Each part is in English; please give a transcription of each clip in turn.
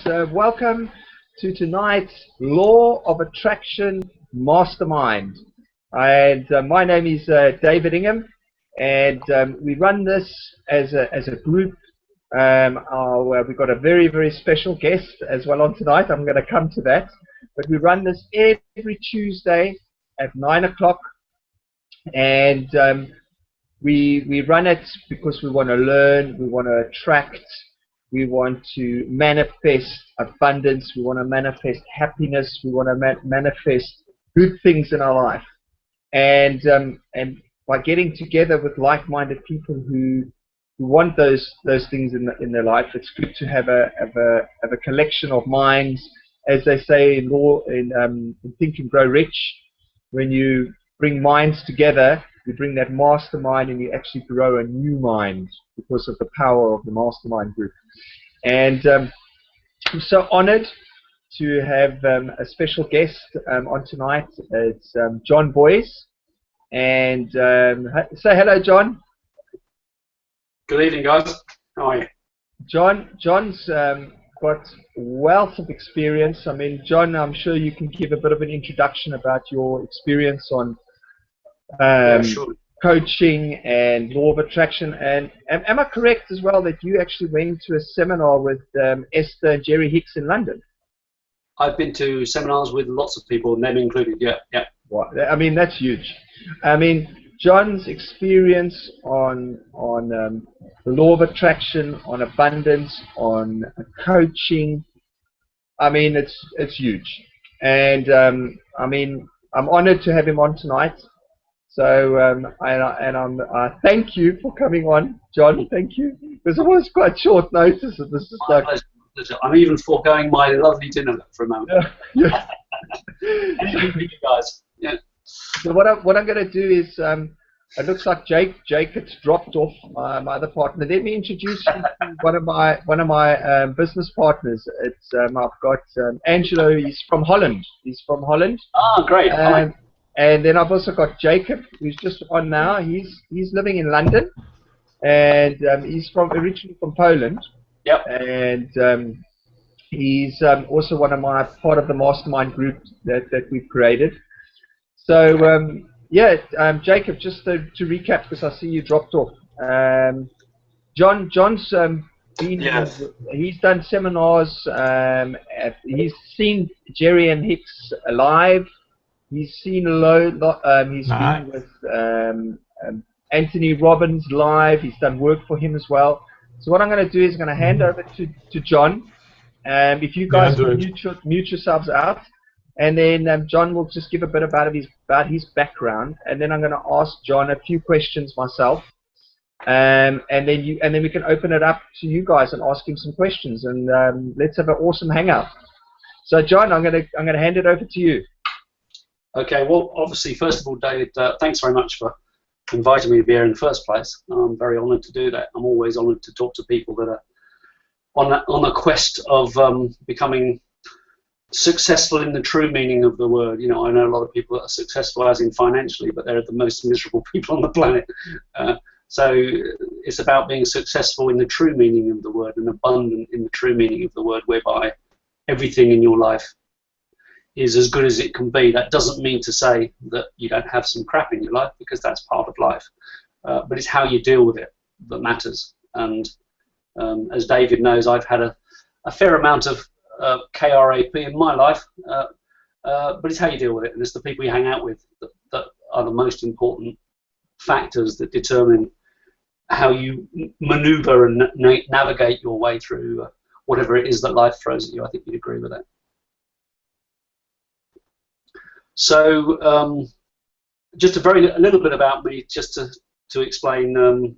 Welcome to tonight's Law of Attraction Mastermind. And my name is David Ingham, and we run this as a group. We've got a very, very special guest as well on tonight. I'm going to come to that. But we run this every Tuesday at 9 o'clock. And we run it because we want to learn, we want to attract, we want to manifest abundance, we want to manifest happiness, we want to manifest good things in our life. And by getting together with like-minded people who want those things in their life, it's good to have a collection of minds, as they say in Think and Grow Rich. When you bring minds together, you bring that mastermind and you actually grow a new mind because of the power of the mastermind group. And I'm so honored to have a special guest on tonight. It's John Boyce. And say hello, John. Good evening, guys. How are you? John's got wealth of experience. I mean, John, I'm sure you can give a bit of an introduction about your experience on sure. Coaching and law of attraction. And am I correct as well that you actually went to a seminar with Esther and Jerry Hicks in London? I've been to seminars with lots of people, them included. Yeah. Wow. I mean, that's huge. I mean, John's experience on the law of attraction, on abundance, on coaching, I mean, it's huge. And I mean, I'm honored to have him on tonight. So I thank you for coming on, John. Thank you, because it was quite short notice. And this is like, I'm even foregoing my lovely dinner for a moment. Yeah. You guys. Yeah. So what I'm going to do is, it looks like Jake has dropped off, my other partner. Let me introduce you to one of my business partners. It's I've got Angelo. He's from Holland. Ah, great. And then I've also got Jacob, who's just on now. He's living in London, and he's originally from Poland. Yep. And he's also part of the mastermind group that we've created. So Jacob, just to recap, because I see you dropped off. John's he's done seminars. He's seen Jerry and Hicks live. He's seen he's been with Anthony Robbins live. He's done work for him as well. So what I'm going to do is I'm going to hand over to John. If you guys mute yourselves out, and then John will just give a bit about his background, and then I'm going to ask John a few questions myself, and then we can open it up to you guys and ask him some questions, and let's have an awesome hangout. So John, I'm going to hand it over to you. Okay, well, obviously, first of all, David, thanks very much for inviting me to be here in the first place. I'm very honoured to do that. I'm always honoured to talk to people that are on a quest of becoming successful in the true meaning of the word. You know, I know a lot of people that are successful as in financially, but they're the most miserable people on the planet. So it's about being successful in the true meaning of the word and abundant in the true meaning of the word, whereby everything in your life is as good as it can be. That doesn't mean to say that you don't have some crap in your life, because that's part of life. But it's how you deal with it that matters. And as David knows, I've had a fair amount of KRAP in my life, but it's how you deal with it, and it's the people you hang out with that are the most important factors that determine how you maneuver and navigate your way through whatever it is that life throws at you. I think you'd agree with that. So just a little bit about me, just to explain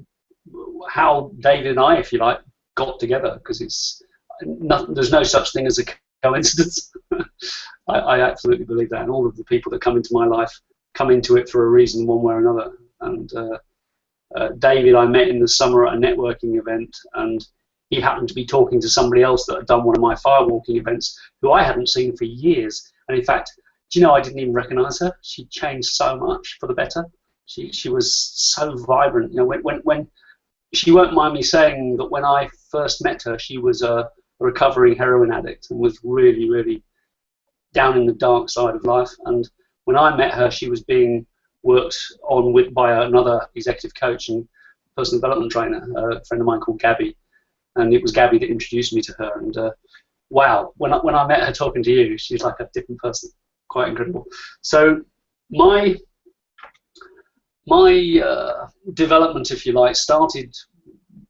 how David and I, if you like, got together, because there's no such thing as a coincidence. I absolutely believe that, and all of the people that come into my life come into it for a reason, one way or another. And David I met in the summer at a networking event, and he happened to be talking to somebody else that had done one of my firewalking events, who I hadn't seen for years. And in fact, do you know, I didn't even recognise her. She changed so much for the better. She was so vibrant. You know, when she won't mind me saying that when I first met her, she was a a recovering heroin addict and was really, really down in the dark side of life. And when I met her, she was being worked on with by another executive coach and personal development trainer, a friend of mine called Gabby. And it was Gabby that introduced me to her. And wow, when I met her talking to you, she's like a different person. Quite incredible. So my development, if you like, started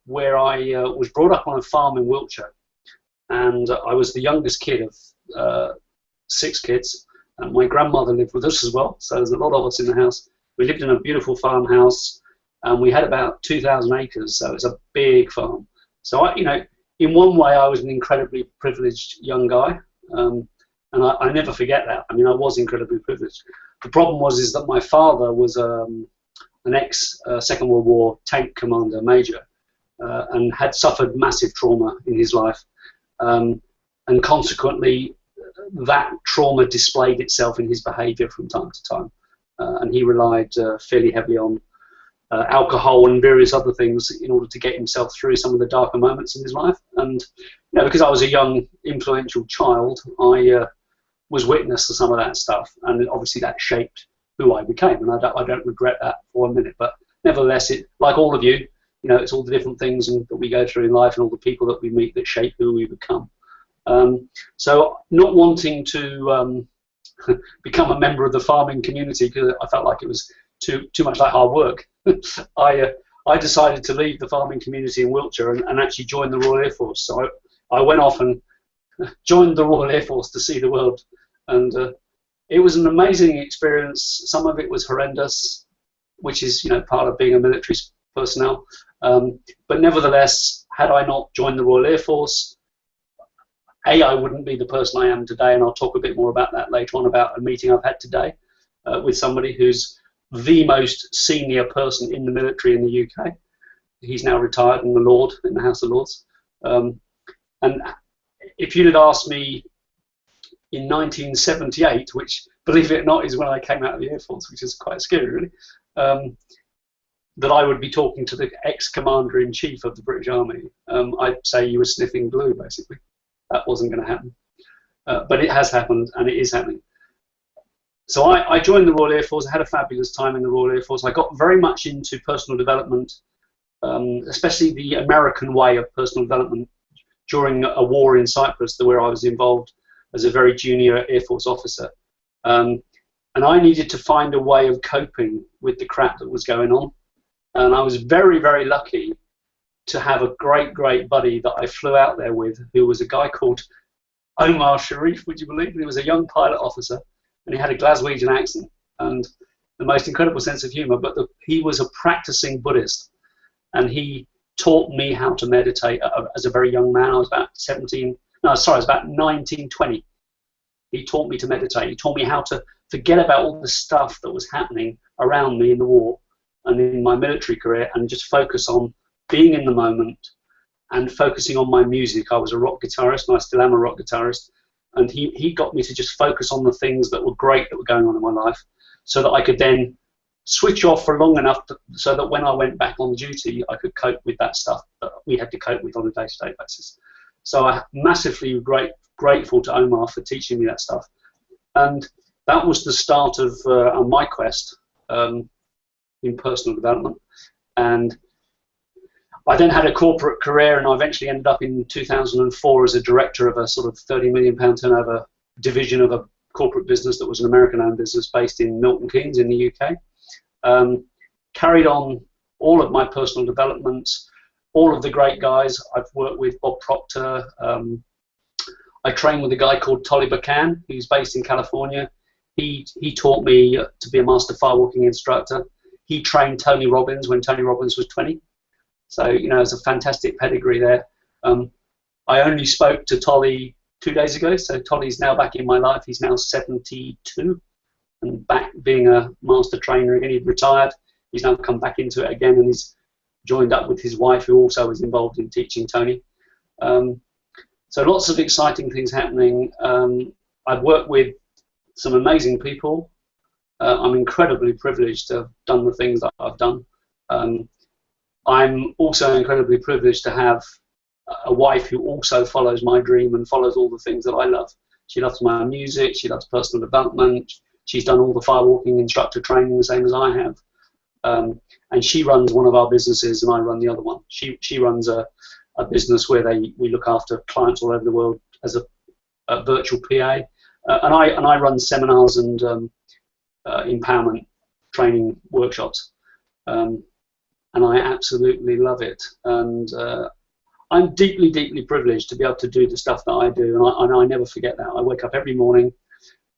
where I was brought up on a farm in Wiltshire, and I was the youngest kid of 6 kids, and my grandmother lived with us as well, so there's a lot of us in the house. We lived in a beautiful farmhouse, and we had about 2,000 acres, so it's a big farm. So I, in one way I was an incredibly privileged young guy, and I never forget that. I mean, I was incredibly privileged. The problem is that my father was an ex-Second World War tank commander major, and had suffered massive trauma in his life, and consequently that trauma displayed itself in his behaviour from time to time, and he relied fairly heavily on alcohol and various other things in order to get himself through some of the darker moments in his life. And because I was a young, influential child, I was witness to some of that stuff, and obviously that shaped who I became, and I don't regret that for 1 minute. But nevertheless, it, like all of you, it's all the different things that we go through in life and all the people that we meet that shape who we become. So not wanting to become a member of the farming community, because I felt like it was too much like hard work, I decided to leave the farming community in Wiltshire and actually join the Royal Air Force. So I went off and joined the Royal Air Force to see the world, and it was an amazing experience. Some of it was horrendous, which is part of being a military personnel, but nevertheless, had I not joined the Royal Air Force, I wouldn't be the person I am today, and I'll talk a bit more about that later on, about a meeting I've had today with somebody who's the most senior person in the military in the UK. He's now retired and the Lord in the House of Lords. And if you'd have asked me in 1978, which, believe it or not, is when I came out of the Air Force, which is quite scary, really, that I would be talking to the ex-commander-in-chief of the British Army, I'd say you were sniffing glue, basically. That wasn't going to happen. But it has happened, and it is happening. So I joined the Royal Air Force. I had a fabulous time in the Royal Air Force. I got very much into personal development, especially the American way of personal development during a war in Cyprus, where I was involved as a very junior Air Force officer. And I needed to find a way of coping with the crap that was going on. And I was very, very lucky to have a great, great buddy that I flew out there with, who was a guy called Omar Sharif, would you believe? He was a young pilot officer, and he had a Glaswegian accent and the most incredible sense of humor, but he was a practicing Buddhist, and he taught me how to meditate as a very young man. I was about 19, 20. He taught me to meditate. He taught me how to forget about all the stuff that was happening around me in the war and in my military career, and just focus on being in the moment and focusing on my music. I was a rock guitarist, and I still am a rock guitarist, and he got me to just focus on the things that were great that were going on in my life, so that I could then switch off for long enough so that when I went back on duty, I could cope with that stuff that we had to cope with on a day-to-day basis. So I'm massively grateful to Omar for teaching me that stuff, and that was the start of my quest in personal development. And I then had a corporate career, and I eventually ended up in 2004 as a director of a sort of £30 million turnover division of a corporate business that was an American-owned business based in Milton Keynes in the UK. Carried on all of my personal development, all of the great guys I've worked with, Bob Proctor. I trained with a guy called Tolly Bacan, who's based in California. He taught me to be a master firewalking instructor. He trained Tony Robbins when Tony Robbins was 20. So, it's a fantastic pedigree there. I only spoke to Tolly 2 days ago, so Tolly's now back in my life. He's now 72 and back being a master trainer again. He'd retired. He's now come back into it again, and he's joined up with his wife, who also was involved in teaching Tony. So lots of exciting things happening. I've worked with some amazing people. I'm incredibly privileged to have done the things that I've done. I'm also incredibly privileged to have a wife who also follows my dream and follows all the things that I love. She loves my music, she loves personal development, she's done all the firewalking instructor training the same as I have. And she runs one of our businesses and I run the other one. She runs a business where we look after clients all over the world as a virtual PA. And I run seminars and empowerment training workshops. And I absolutely love it. And I'm deeply, deeply privileged to be able to do the stuff that I do, and I never forget that. I wake up every morning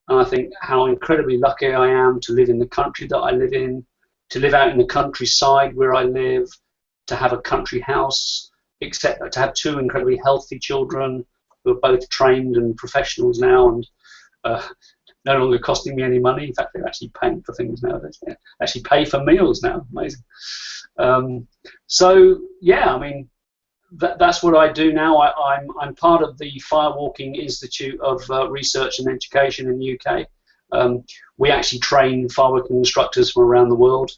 and I think how incredibly lucky I am to live in the country that I live in, to live out in the countryside where I live, to have a country house, to have two incredibly healthy children who are both trained and professionals now, and no longer costing me any money. In fact, they're actually paying for things nowadays. They actually pay for meals now. Amazing. So yeah, I mean, that's what I do now. I'm part of the Firewalking Institute of Research and Education in the UK. We actually train firewalking instructors from around the world,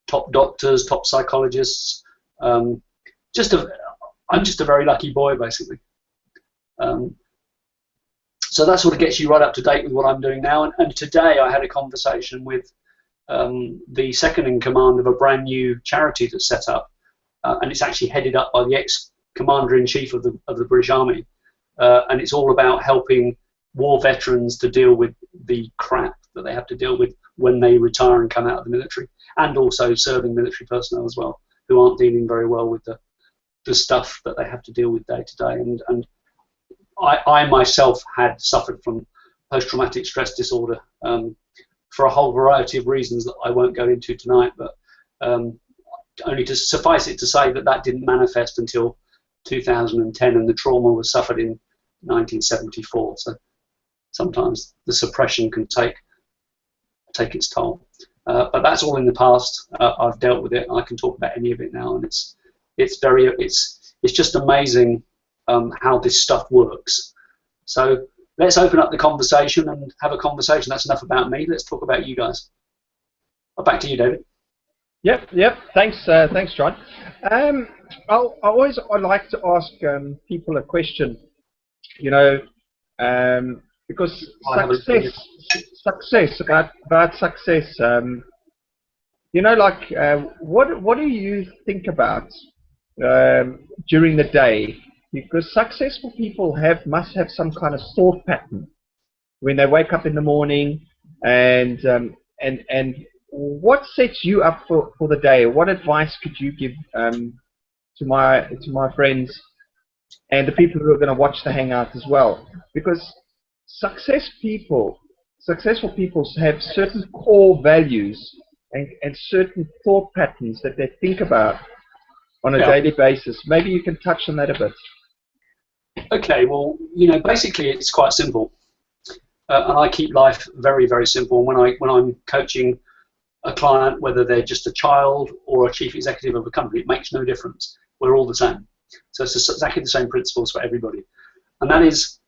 top doctors, top psychologists. I'm just a very lucky boy, basically. So that sort of gets you right up to date with what I'm doing now. And today I had a conversation with the second in command of a brand new charity that's set up. And it's actually headed up by the ex-commander-in-chief of the British Army. And it's all about helping war veterans to deal with the crap that they have to deal with when they retire and come out of the military, and also serving military personnel as well, who aren't dealing very well with the stuff that they have to deal with day to day. And I myself had suffered from post-traumatic stress disorder for a whole variety of reasons that I won't go into tonight, but only to suffice it to say that didn't manifest until 2010, and the trauma was suffered in 1974. So sometimes the suppression can take its toll. But that's all in the past. I've dealt with it. I can talk about any of it now, and it's just amazing how this stuff works. So let's open up the conversation and have a conversation. That's enough about me. Let's talk about you guys. Back to you, David. Yep. Thanks, John. I like to ask people a question, because success, about success, what do you think about during the day? Because successful people must have some kind of thought pattern when they wake up in the morning, and what sets you up for the day? What advice could you give to my friends and the people who are going to watch the Hangout as well? Because successful people have certain core values and certain thought patterns that they think about on a daily basis. Maybe you can touch on that a bit. Okay, well, basically it's quite simple, and I keep life very, very simple. When I'm coaching a client, whether they're just a child or a chief executive of a company, it makes no difference. We're all the same. So it's exactly the same principles for everybody. And that is,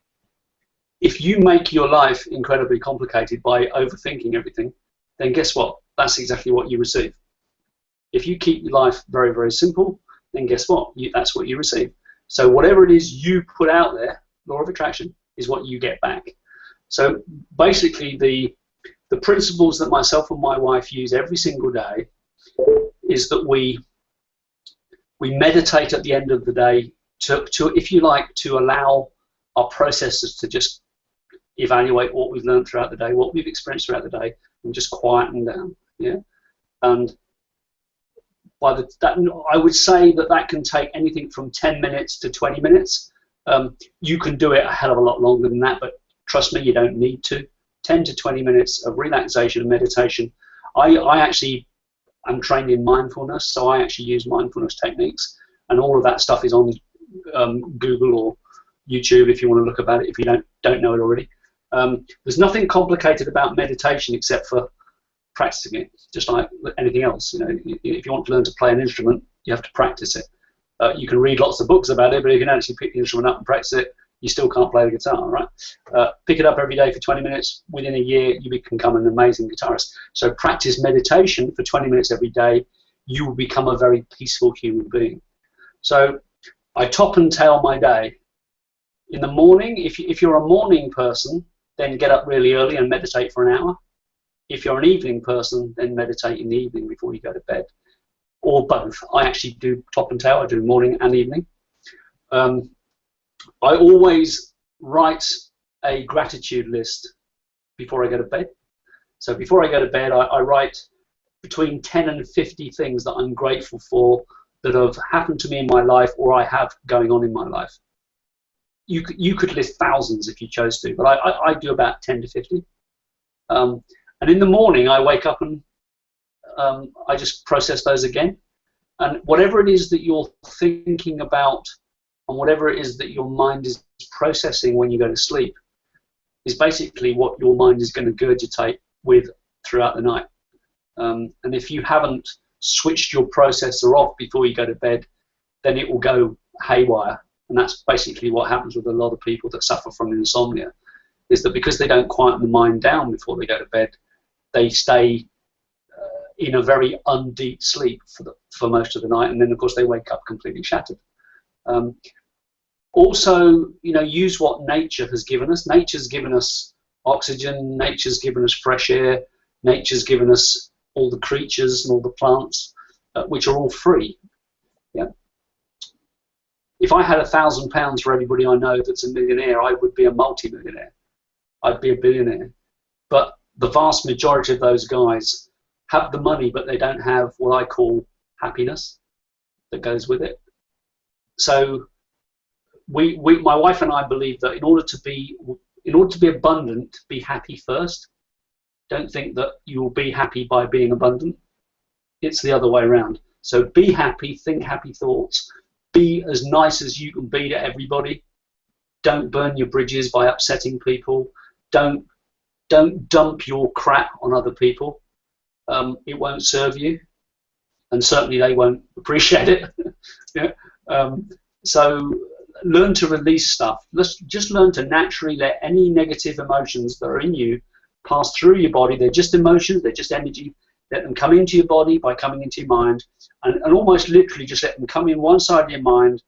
if you make your life incredibly complicated by overthinking everything, then guess what? That's exactly what you receive. If you keep your life very, very simple, then guess what? That's what you receive. So whatever it is you put out there, law of attraction, is what you get back. So basically the principles that myself and my wife use every single day is that we meditate at the end of the day to, if you like, to allow our processes to just evaluate what we've learned throughout the day, what we've experienced throughout the day, and just quieten down. Yeah, and I would say that can take anything from 10 minutes to 20 minutes. You can do it a hell of a lot longer than that, but trust me, you don't need to. 10 to 20 minutes of relaxation and meditation. I actually am trained in mindfulness, so I actually use mindfulness techniques, and all of that stuff is on Google or YouTube if you want to look about it, if you don't know it already. There's nothing complicated about meditation except for practicing it, just like anything else. If you want to learn to play an instrument, you have to practice it. You can read lots of books about it, but if you don't actually pick the instrument up and practice it, you still can't play the guitar, right? Pick it up every day for 20 minutes. Within a year, you become an amazing guitarist. So practice meditation for 20 minutes every day. You will become a very peaceful human being. So I top and tail my day. In the morning, if you're a morning person, then get up really early and meditate for an hour. If you're an evening person, then meditate in the evening before you go to bed, or both. I actually do top and tail. I do morning and evening. I always write a gratitude list before I go to bed. So before I go to bed, I write between 10 and 50 things that I'm grateful for that have happened to me in my life or I have going on in my life. You could list thousands if you chose to, but I do about 10 to 50. And in the morning, I wake up and I just process those again. And whatever it is that you're thinking about and whatever it is that your mind is processing when you go to sleep is basically what your mind is going to regurgitate with throughout the night. And if you haven't switched your processor off before you go to bed, then it will go haywire. And that's basically what happens with a lot of people that suffer from insomnia, is that because they don't quieten the mind down before they go to bed, they stay in a very undeep sleep for most of the night, and then of course they wake up completely shattered. Also, use what nature has given us. Nature's given us oxygen, nature's given us fresh air, nature's given us all the creatures and all the plants, which are all free. Yeah. If I had £1,000 for everybody I know that's a millionaire, I would be a multi-millionaire. I'd be a billionaire. But the vast majority of those guys have the money, but they don't have what I call happiness that goes with it. So my wife and I believe that in order to be abundant, be happy first. Don't think that you will be happy by being abundant. It's the other way around. So be happy, think happy thoughts, be as nice as you can be to everybody. Don't burn your bridges by upsetting people. Don't dump your crap on other people. It won't serve you, and certainly they won't appreciate it. Yeah. So learn to release stuff. Just learn to naturally let any negative emotions that are in you pass through your body. They're just emotions, they're just energy. Let them come into your body by coming into your mind, and almost literally just let them come in one side of your mind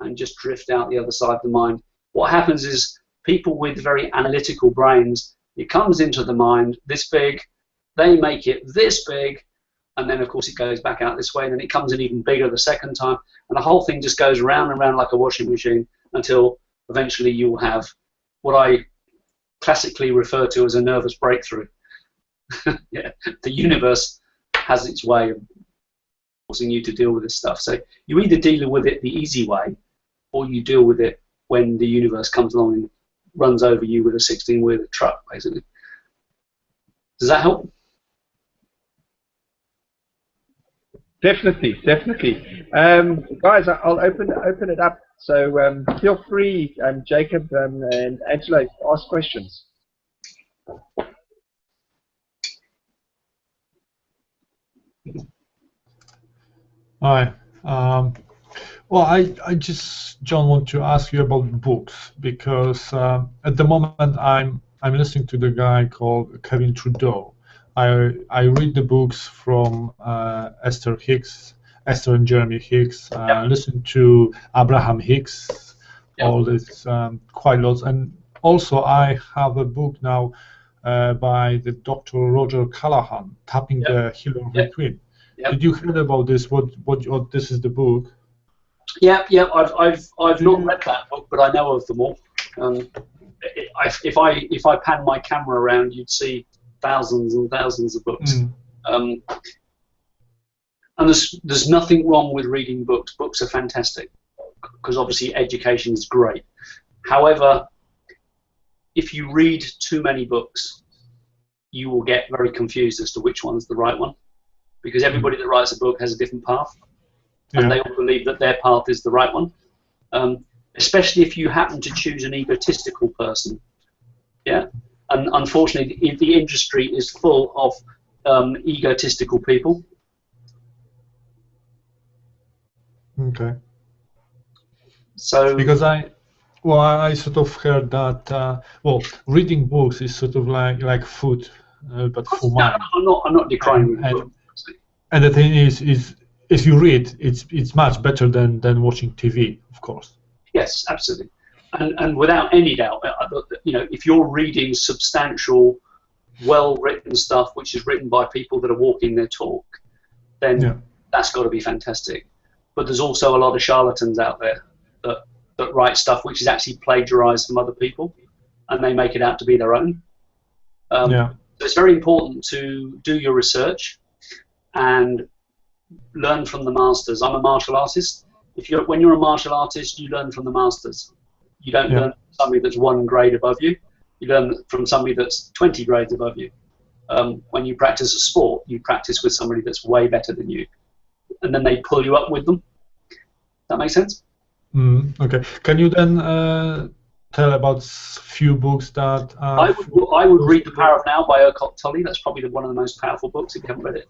and just drift out the other side of the mind. What happens is people with very analytical brains, it comes into the mind this big, they make it this big, and then of course it goes back out this way, and then it comes in even bigger the second time, and the whole thing just goes round and round like a washing machine until eventually you will have what I classically refer to as a nervous breakthrough. Yeah, the universe has its way of forcing you to deal with this stuff. So you either deal with it the easy way, or you deal with it when the universe comes along and runs over you with a 16-wheeler truck, basically. Does that help? Definitely. Guys, I'll open it up. So feel free, Jacob and Angelo, ask questions. Hi. Well, I just, John, want to ask you about books, because at the moment I'm listening to the guy called Kevin Trudeau. I read the books from Esther and Jeremy Hicks. Listen to Abraham Hicks. All this quite lots, and also I have a book now by the Dr. Roger Callahan, Tapping the Healer Within. Did you hear about this? What this is the book? Yeah. I've not read that book, but I know of them all. If I pan my camera around, you'd see thousands and thousands of books. And there's nothing wrong with reading books. Books are fantastic because obviously education is great. However, if you read too many books, you will get very confused as to which one's the right one, because everybody that writes a book has a different path, and they all believe that their path is the right one. Especially if you happen to choose an egotistical person. Yeah, and unfortunately, the industry is full of egotistical people. Okay. So because I sort of heard that reading books is sort of like food, but for mind. I'm not decrying books. And the thing is if you read, it's much better than watching TV, of course. Yes, absolutely. And without any doubt, you know, if you're reading substantial, well-written stuff which is written by people that are walking their talk, then that's got to be fantastic. But there's also a lot of charlatans out there that write stuff which is actually plagiarized from other people, and they make it out to be their own. So it's very important to do your research and learn from the masters. I'm a martial artist. When you're a martial artist, you learn from the masters. You don't learn from somebody that's 1 grade above you. You learn from somebody that's 20 grades above you. When you practice a sport, you practice with somebody that's way better than you, and then they pull you up with them. That makes sense? Okay. Can you then tell about few books that I would read The Power of Now by Eckhart Tolle. That's probably one of the most powerful books if you haven't read it.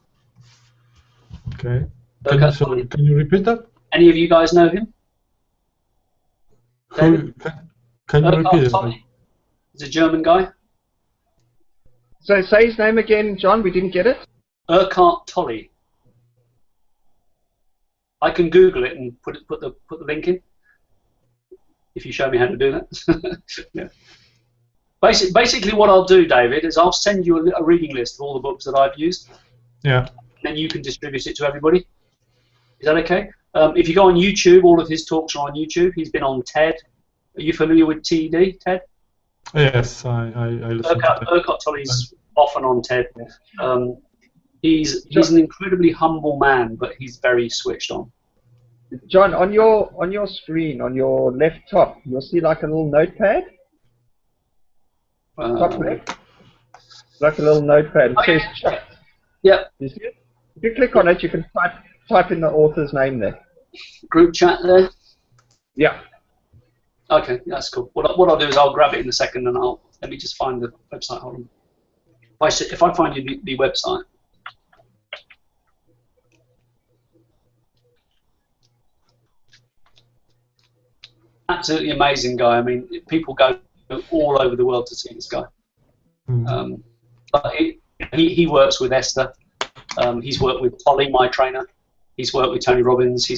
Okay. Can you repeat that? Any of you guys know him? Can you repeat it? He's a German guy. So say his name again, John. We didn't get it. Eckhart Tolle. I can Google it and put the link in if you show me how to do that. Basically, what I'll do, David, is I'll send you a reading list of all the books that I've used. Yeah. And then you can distribute it to everybody. Is that okay? If you go on YouTube, all of his talks are on YouTube. He's been on TED. Are you familiar with TED, TED? Yes, I listen to TED. Eckhart Tolle's often on TED. He's an incredibly humble man, but he's very switched on. John, on your screen, on your left top, you'll see like a little notepad. Top left, like a little notepad. It says chat. Yeah. You see it? If you click on it, you can type in the author's name there. Group chat there. Yeah. Okay, that's cool. What I'll do is I'll grab it in a second, and let me just find the website. Hold on. If I find you the website. Absolutely amazing guy. I mean, people go all over the world to see this guy. But he works with Esther. He's worked with Polly, my trainer. He's worked with Tony Robbins. He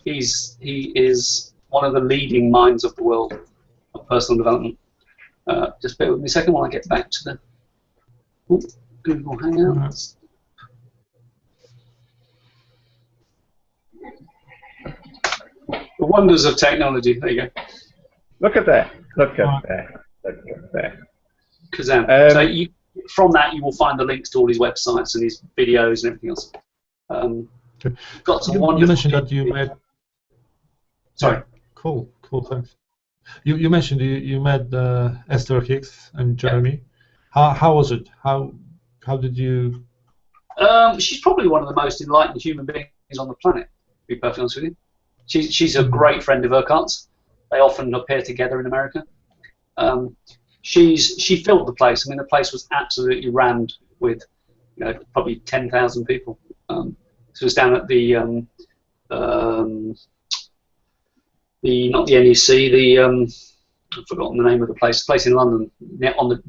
is one of the leading minds of the world of personal development. Just bear with me a second while I get back to the Google Hangouts. The wonders of technology. There you go. Look at that. Look at that. Look at that. Kazam. So from that you will find the links to all his websites and his videos and everything else. Got some wonderful. You mentioned that you met. Sorry. Yeah, cool, thanks. You mentioned you met Esther Hicks and Jeremy. Yeah. How was it? How did you? She's probably one of the most enlightened human beings on the planet. To be perfectly honest with you, she's a great friend of Urquhart's. They often appear together in America. She filled the place. I mean, the place was absolutely rammed with, probably 10,000 people. So it was down at the not the NEC, I've forgotten the name of the place in London,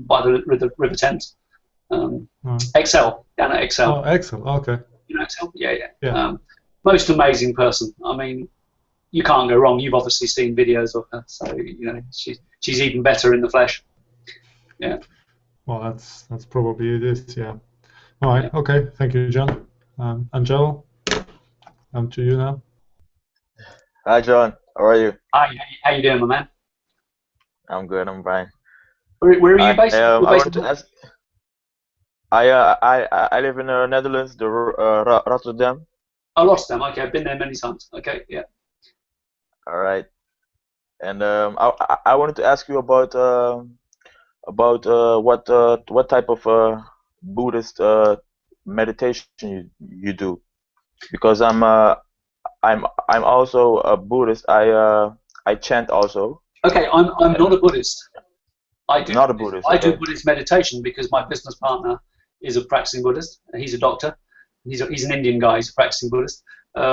by the River Thames. Excel, down at Excel. Oh, Excel, okay. You know Excel? Yeah. Most amazing person. I mean, you can't go wrong. You've obviously seen videos of her, so she's even better in the flesh. Yeah. Well, that's probably it is. Yeah. All right. Yeah. Okay. Thank you, John. Angelo, I'm to you now. Hi, John. How are you? Hi. How you doing, my man? I'm good. I'm fine. Where are you based? I wanted to ask. I live in the Netherlands, Rotterdam. Oh, Rotterdam. Okay, I've been there many times. Okay, yeah. All right. And I wanted to ask you about what type of Buddhist meditation you do, because I'm also a Buddhist. I chant also. Okay, I'm not a Buddhist. I do Buddhist meditation because my business partner is a practicing Buddhist. He's a doctor. He's an Indian guy. He's a practicing Buddhist.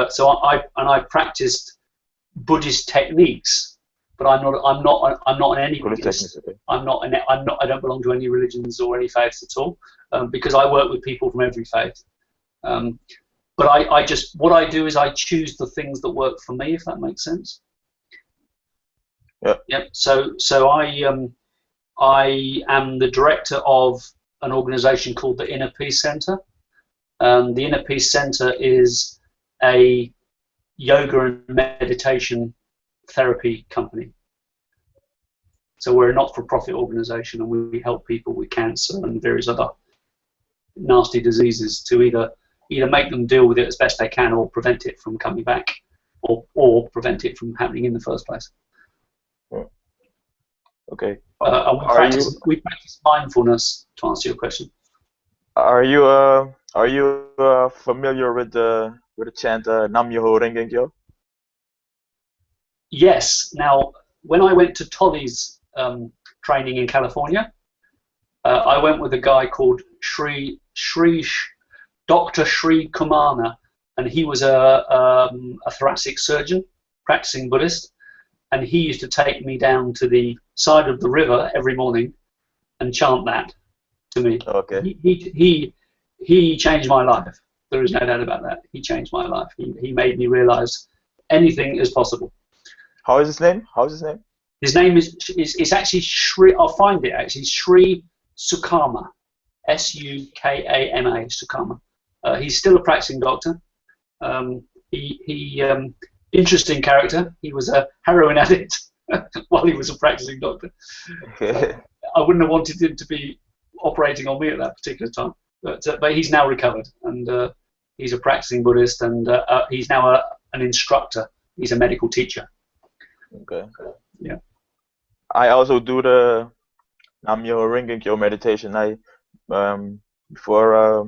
So I practiced Buddhist techniques, but I'm not an any Buddhist. I don't belong to any religions or any faiths at all, because I work with people from every faith. but I just, what I do is I choose the things that work for me, if that makes sense. Yep. Yep. So I am the director of an organization called the Inner Peace Center. The Inner Peace Center is a yoga and meditation therapy company. So we're a not-for-profit organization, and we help people with cancer and various other nasty diseases to either make them deal with it as best they can, or prevent it from coming back, or prevent it from happening in the first place. Okay. And we practice mindfulness, to answer your question. Are you familiar with the chant Nam Myoho Renge Kyo? Yes. Now, when I went to Tolly's training in California, I went with a guy called Dr. Sri Kumana, and he was a thoracic surgeon, practicing Buddhist, and he used to take me down to the side of the river every morning and chant that to me. Okay. He changed my life. There is no doubt about that. He changed my life. He made me realize anything is possible. How is his name? His name is actually Sri. I'll find it actually. Sri Sukama, Sukama, Sukama. He's still a practicing doctor. Interesting character. He was a heroin addict while he was a practicing doctor. Okay. I wouldn't have wanted him to be operating on me at that particular time, but he's now recovered, and he's a practicing Buddhist, and he's now an instructor. He's a medical teacher. Okay. Yeah. I also do the Nam Myoho Renge Kyo meditation. Before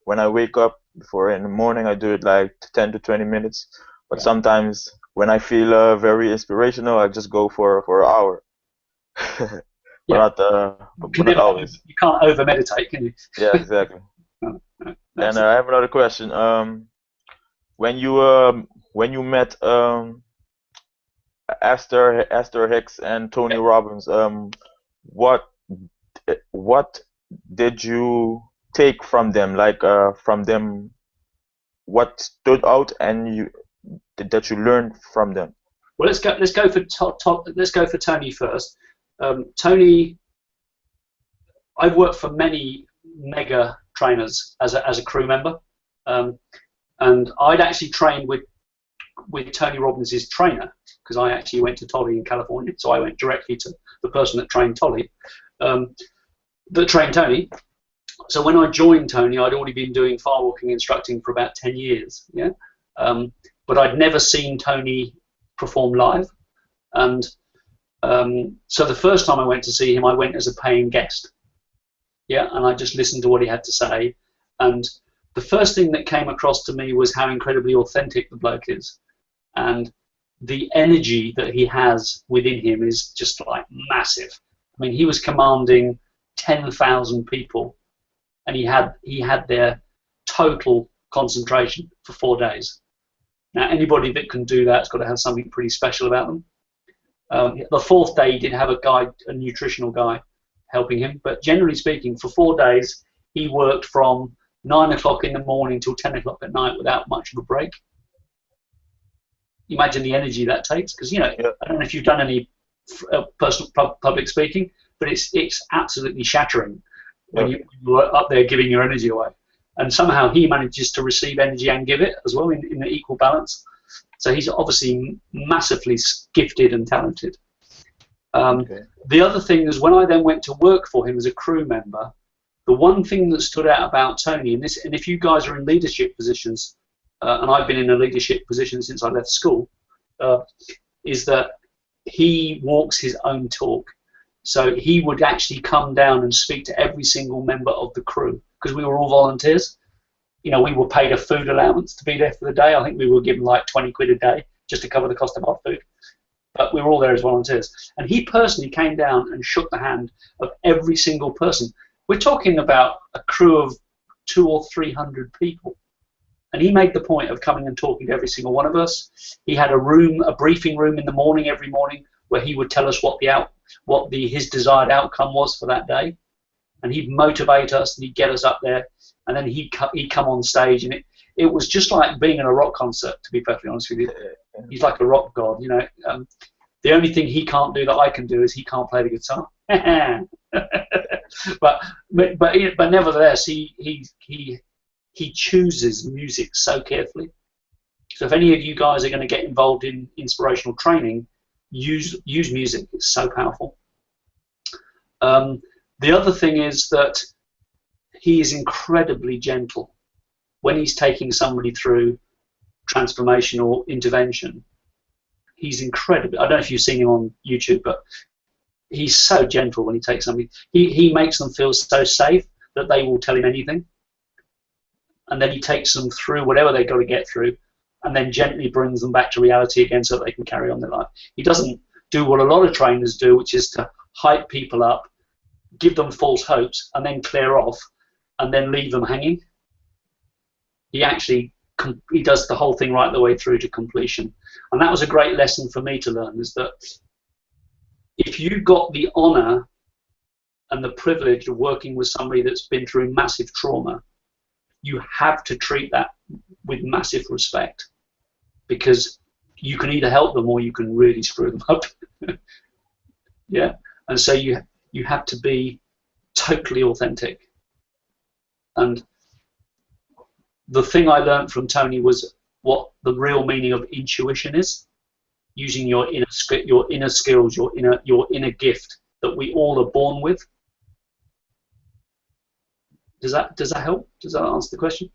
when I wake up, before in the morning, I do it like 10 to 20 minutes. But sometimes when I feel very inspirational, I just go for an hour. But not always. You can't over meditate, can you? Yeah, exactly. No, and I have another question. When you met Esther Hicks and Tony Robbins, what did you take from them? Like from them, what stood out and that you learned from them? Well, let's go for Tony first. Tony, I've worked for many mega trainers as a crew member, and I'd actually trained with Tony Robbins' trainer, because I actually went to Tolly in California, so I went directly to the person that trained Tolly, that trained Tony. So when I joined Tony, I'd already been doing firewalking instructing for about 10 years, yeah. But I'd never seen Tony perform live, and so the first time I went to see him, I went as a paying guest, yeah, and I just listened to what he had to say, and the first thing that came across to me was how incredibly authentic the bloke is, and the energy that he has within him is just like massive. I mean, he was commanding 10,000 people, and he had their total concentration for 4 days. Now, anybody that can do that's got to have something pretty special about them. The fourth day, he did have a nutritional guy, helping him, but generally speaking, for 4 days, he worked from 9 o'clock in the morning till 10 o'clock at night without much of a break. Imagine the energy that takes, because I don't know if you've done any personal public speaking, but it's absolutely shattering when you're up there giving your energy away. And somehow he manages to receive energy and give it as well in an equal balance. So he's obviously massively gifted and talented. The other thing is, when I then went to work for him as a crew member, the one thing that stood out about Tony, and if you guys are in leadership positions, and I've been in a leadership position since I left school, is that he walks his own talk. So he would actually come down and speak to every single member of the crew, because we were all volunteers. We were paid a food allowance to be there for the day. I think we were given like 20 quid a day just to cover the cost of our food. But we were all there as volunteers. And he personally came down and shook the hand of every single person. We're talking about a crew of 200 or 300 people. And he made the point of coming and talking to every single one of us. He had a briefing room in the morning, every morning, where he would tell us what his desired outcome was for that day. And he'd motivate us, and he'd get us up there, and then he'd come on stage, and it was just like being in a rock concert, to be perfectly honest with you. He's like a rock god, you know. The only thing he can't do that I can do is he can't play the guitar. but nevertheless, he chooses music so carefully. So if any of you guys are going to get involved in inspirational training, use music. It's so powerful. The other thing is that he is incredibly gentle when he's taking somebody through transformation or intervention. He's incredible. I don't know if you've seen him on YouTube, but he's so gentle when he takes somebody. He makes them feel so safe that they will tell him anything. And then he takes them through whatever they've got to get through, and then gently brings them back to reality again so that they can carry on their life. He doesn't do what a lot of trainers do, which is to hype people up, give them false hopes, and then clear off, and then leave them hanging. He actually does the whole thing right the way through to completion. And that was a great lesson for me to learn, is that if you got the honor and the privilege of working with somebody that's been through massive trauma, you have to treat that with massive respect, because you can either help them or you can really screw them up. Yeah, and so you have to be totally authentic. And the thing I learned from Tony was what the real meaning of intuition is, using your inner skills, your inner gift that we all are born with. Does that help? Does that answer the question?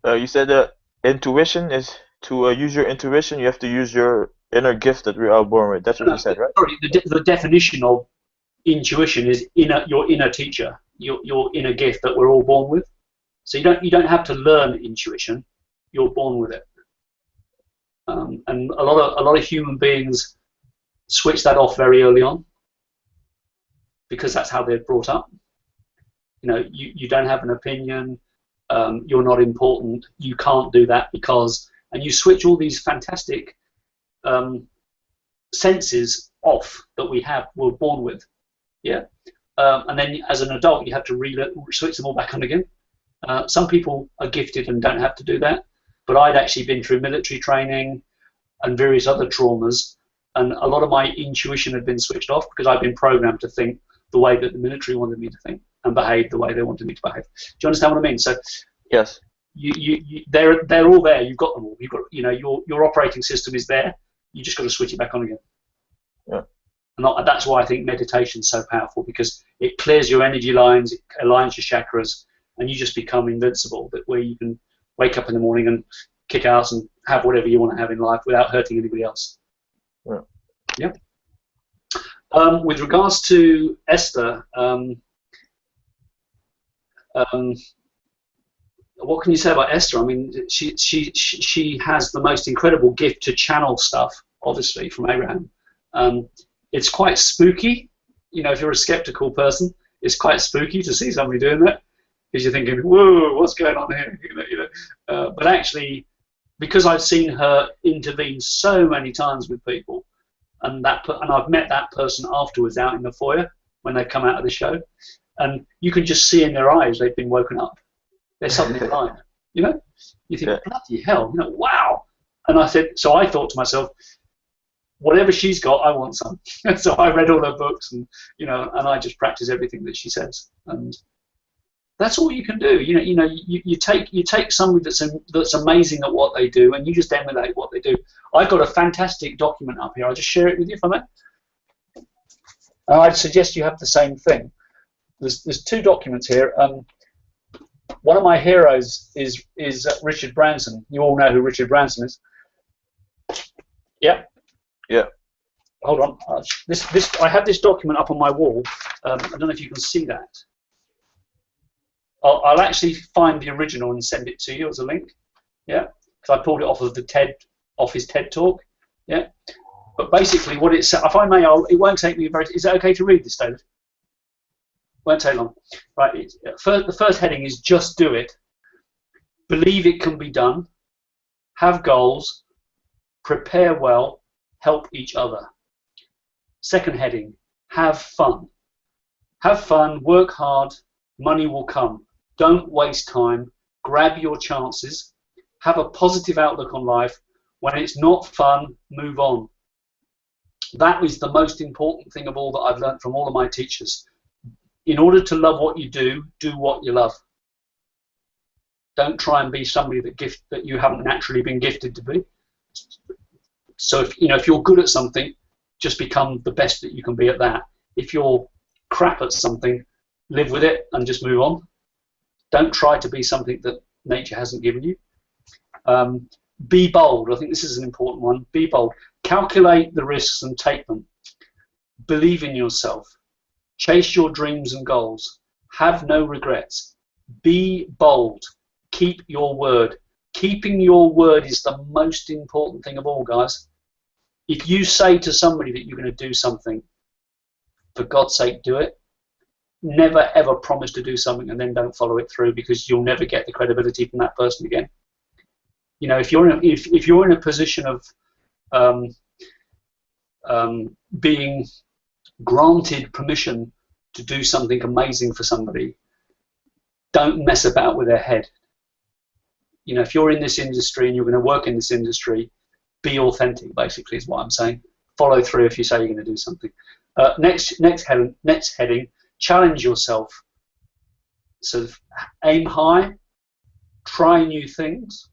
You said that intuition is to use your intuition. You have to use your inner gift that we're all born with. That's what you said, right? Sorry, the definition of intuition is your inner teacher, your inner gift that we're all born with. So you don't have to learn intuition. You're born with it. And a lot of human beings switch that off very early on, because that's how they're brought up. You know, you don't have an opinion. You're not important. You can't do that because, and you switch all these fantastic senses off that we're born with. Yeah. And then as an adult, you have to switch them all back on again. Some people are gifted and don't have to do that, but I'd actually been through military training and various other traumas, and a lot of my intuition had been switched off because I'd been programmed to think the way that the military wanted me to think and behave the way they wanted me to behave. Do you understand what I mean? So yes, they're all there. You've got them all. You've got, you know, your operating system is there. You just got to switch it back on again. Yeah. And that's why I think meditation is so powerful, because it clears your energy lines, it aligns your chakras, and you just become invincible. That where you can wake up in the morning and kick out and have whatever you want to have in life without hurting anybody else. Yeah. Yeah. With regards to Esther, what can you say about Esther? I mean, she has the most incredible gift to channel stuff, obviously, from Abraham. It's quite spooky. You know, if you're a skeptical person, it's quite spooky to see somebody doing that, because you're thinking, whoa, what's going on here? But actually, because I've seen her intervene so many times with people, and I've met that person afterwards out in the foyer when they come out of the show, and you can just see in their eyes they've been woken up. They're suddenly alive. You know, you think, bloody hell, you know, wow. And I thought to myself, whatever she's got, I want some. So I read all her books, and and I just practice everything that she says, and that's all you can do. You take somebody that's amazing at what they do, and you just emulate what they do. I've got a fantastic document up here. I'll just share it with you if I may. I'd suggest you have the same thing. There's two documents here. One of my heroes is Richard Branson. You all know who Richard Branson is. Yeah. Yeah. Hold on. I have this document up on my wall. I don't know if you can see that. I'll actually find the original and send it to you as a link. Yeah. Because I pulled it off of his TED talk. Yeah. But basically, what it's, if I may, it won't take me very. Is it okay to read this, David? Won't take long. Right. The first heading is just do it. Believe it can be done. Have goals. Prepare well. Help each other. Second heading, have fun. Have fun, work hard, money will come. Don't waste time, grab your chances, Have a positive outlook on life. When it's not fun, move on. That is the most important thing of all that I've learned from all of my teachers. In order to love what you do what you love. Don't try and be somebody that you haven't naturally been gifted to be. So if you're good at something, just become the best that you can be at that. If you're crap at something, live with it and just move on. Don't try to be something that nature hasn't given you. Be bold. I think this is an important one. Be bold. Calculate the risks and take them. Believe in yourself. Chase your dreams and goals. Have no regrets. Be bold. Keep your word. Keeping your word is the most important thing of all, guys. If you say to somebody that you're going to do something, for God's sake, do it. Never ever promise to do something and then don't follow it through, because you'll never get the credibility from that person again. If you're in a position of being granted permission to do something amazing for somebody, don't mess about with their head. If you're in this industry and you're going to work in this industry, be authentic, basically, is what I'm saying. Follow through if you say you're going to do something. Next heading, challenge yourself. So aim high, try new things.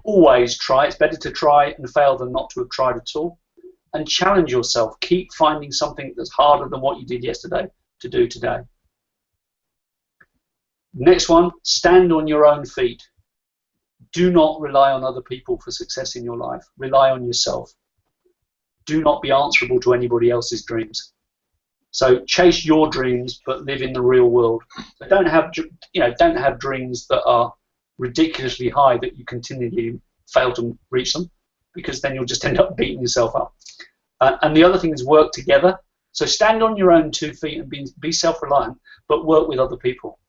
Always try. It's better to try and fail than not to have tried at all. And challenge yourself. Keep finding something that's harder than what you did yesterday to do today. Next one, stand on your own feet. Do not rely on other people for success in your life. Rely on yourself. Do not be answerable to anybody else's dreams. So chase your dreams, but live in the real world. So don't have dreams that are ridiculously high that you continually fail to reach them, because then you'll just end up beating yourself up. And the other thing is work together. So stand on your own 2 feet and be self-reliant, but work with other people.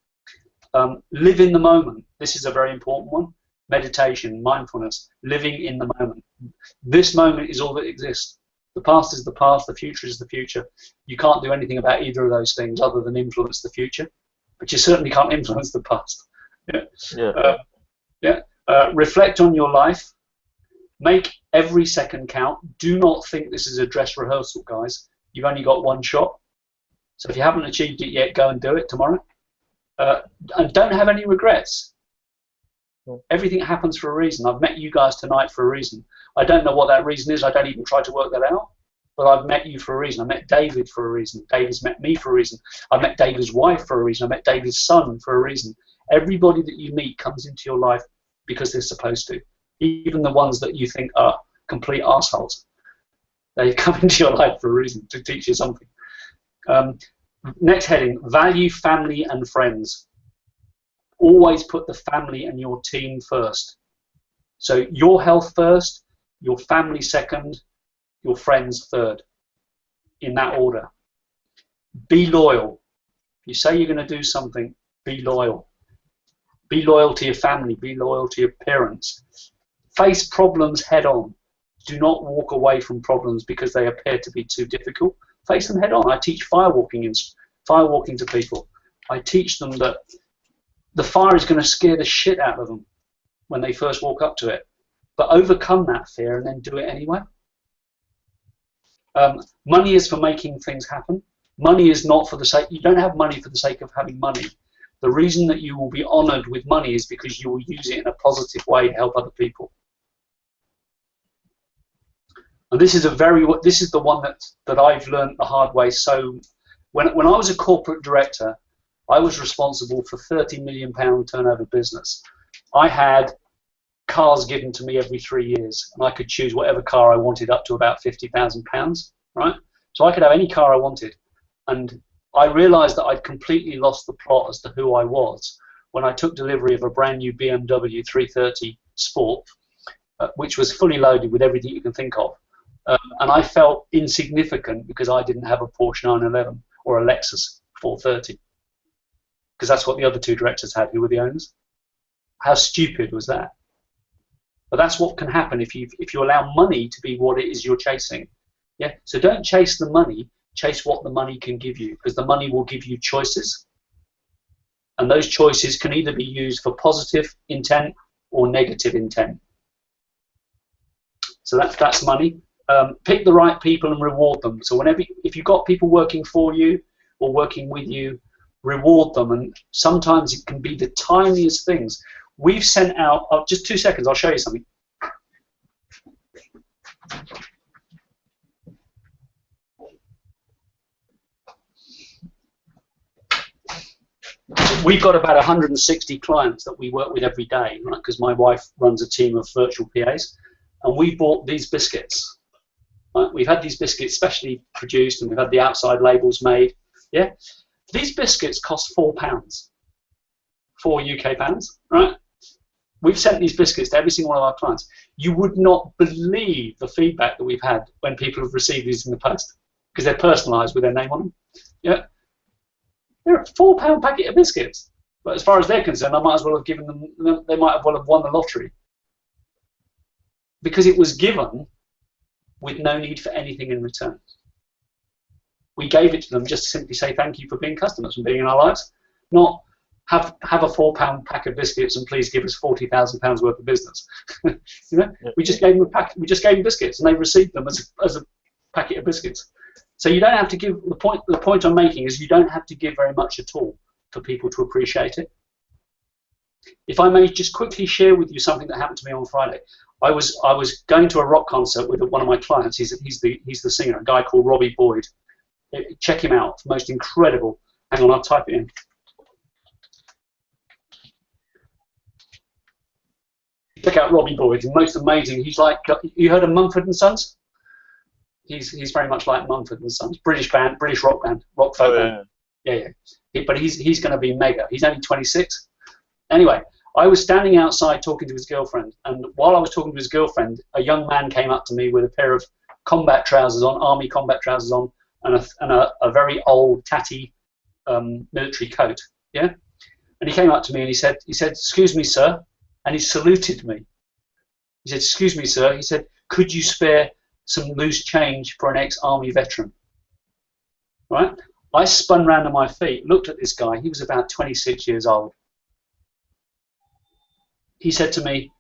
Live in the moment. This is a very important one. Meditation, mindfulness, living in the moment. This moment is all that exists. The past is the past, the future is the future. You can't do anything about either of those things other than influence the future, but you certainly can't influence the past. Reflect on your life. Make every second count. Do not think this is a dress rehearsal, guys. You've only got one shot. So if you haven't achieved it yet, go and do it tomorrow. And don't have any regrets. Everything happens for a reason. I've met you guys tonight for a reason. I don't know what that reason is. I don't even try to work that out. But I've met you for a reason. I met David for a reason. David's met me for a reason. I met David's wife for a reason. I met David's son for a reason. Everybody that you meet comes into your life because they're supposed to. Even the ones that you think are complete arseholes. They come into your life for a reason, to teach you something. Next heading, value family and friends. Always put the family and your team first. So your health first, your family second, your friends third, in that order. Be loyal. If you say you're going to do something, be loyal. Be loyal to your family, be loyal to your parents. Face problems head on. Do not walk away from problems because they appear to be too difficult. Face them head on. I teach firewalking to people. I teach them that the fire is going to scare the shit out of them when they first walk up to it. But overcome that fear and then do it anyway. Money is for making things happen. Money is not for the sake, you don't have money for the sake of having money. The reason that you will be honored with money is because you will use it in a positive way to help other people. And this is the one that I've learned the hard way. So when I was a corporate director, I was responsible for £30 million turnover business. I had cars given to me every 3 years, and I could choose whatever car I wanted up to about £50,000, right? So I could have any car I wanted. And I realized that I'd completely lost the plot as to who I was when I took delivery of a brand new BMW 330 Sport, which was fully loaded with everything you can think of. And I felt insignificant because I didn't have a Porsche 911 or a Lexus 430. Because that's what the other two directors had, who were the owners. How stupid was that? But that's what can happen if you allow money to be what it is you're chasing. Yeah. So don't chase the money. Chase what the money can give you, because the money will give you choices, and those choices can either be used for positive intent or negative intent. So that's money. Pick the right people and reward them. So if you've got people working for you or working with you, reward them. And sometimes it can be the tiniest things. We've sent out, just 2 seconds, I'll show you something. We've got about 160 clients that we work with every day, right? Because my wife runs a team of virtual PAs, and we bought these biscuits. Right? We've had these biscuits specially produced, and we've had the outside labels made. Yeah, these biscuits cost £4, £4 UK pounds, right? We've sent these biscuits to every single one of our clients. You would not believe the feedback that we've had when people have received these in the post, because they're personalised with their name on them. Yeah. They're a £4 packet of biscuits, but as far as they're concerned, I might as well have given them. They might as well have won the lottery, because it was given with no need for anything in return. We gave it to them just to simply say thank you for being customers and being in our lives, not have a £4 pack of biscuits and please give us £40,000 worth of business. You know, we just gave them a pack. We just gave them biscuits, and they received them as a packet of biscuits. So you don't have to give, the point I'm making is you don't have to give very much at all for people to appreciate it. If I may just quickly share with you something that happened to me on Friday. I was going to a rock concert with one of my clients. He's the singer, a guy called Robbie Boyd. Check him out, most incredible. Hang on, I'll type it in. Check out Robbie Boyd, most amazing. He's like, you heard of Mumford and Sons? He's very much like Mumford and Sons, British band, British rock band, rock folk band. Yeah. But he's going to be mega. He's only 26. Anyway, I was standing outside talking to his girlfriend, and while I was talking to his girlfriend, a young man came up to me with a pair of combat trousers on, army combat trousers on, and a very old, tatty military coat. Yeah, and he came up to me and he said, "Excuse me, sir," and he saluted me. He said, "Excuse me, sir." He said, "Could you spare some loose change for an ex-army veteran?" Right? I spun round on my feet, looked at this guy. He was about 26 years old. He said to me,